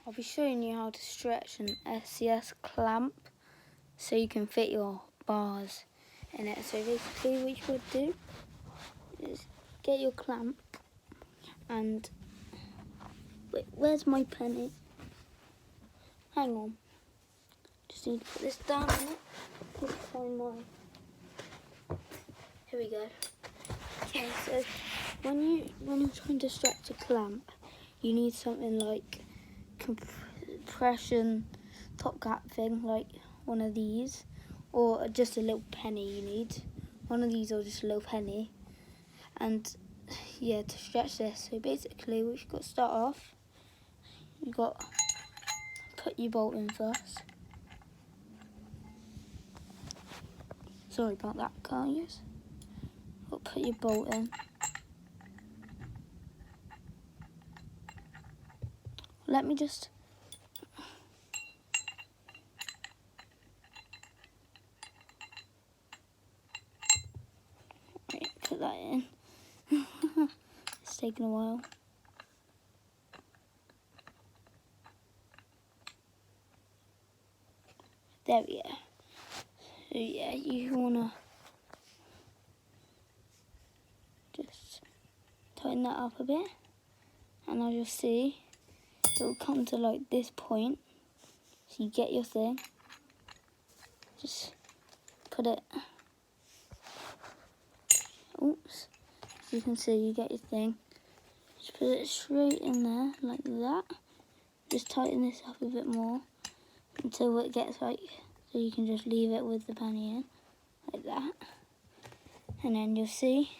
I'll be showing you how to stretch an SCS clamp so you can fit your bars in it. So basically what you would do is get your clamp and, wait, where's my penny? Hang on, just need to put this down a minute. Let's find mine. Here we go. Okay, so when you're trying to stretch a clamp, you need something like compression top gap thing, like one of these, or just a little penny. You need one of these or just a little penny, and yeah, to stretch this. So basically what you've got to start off, you got to put your bolt in first. Sorry about that, guys. Got to put your bolt in. Let me just put that in. It's taken a while. There we go. So yeah, you wanna just tighten that up a bit, and as you'll see, it'll come to like this point. So you get your thing, just put it. Oops. As you can see, you get your thing. Just put it straight in there like that. Just tighten this up a bit more until it gets like, so you can just leave it with the penny in like that. And then you'll see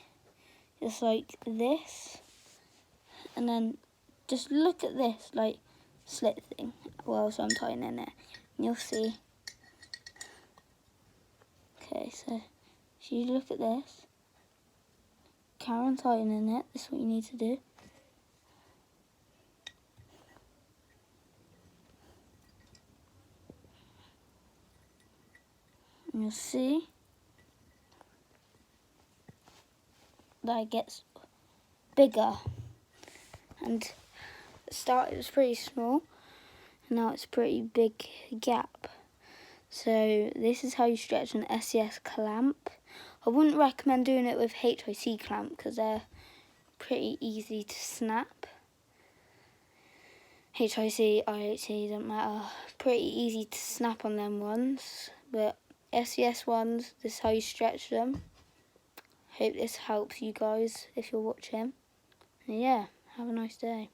it's like this, and then just look at this like slit thing whilst I'm tightening it, and you'll see. Okay, so if you look at this, carry on tightening it. This is what you need to do. And you'll see that it gets bigger. And at the start it was pretty small, and now it's a pretty big gap. So this is how you stretch an SCS clamp. I wouldn't recommend doing it with HIC clamp because they're pretty easy to snap. HIC, IHC, doesn't matter. Pretty easy to snap on them ones, but SCS ones, this is how you stretch them. Hope this helps you guys if you're watching. And yeah, have a nice day.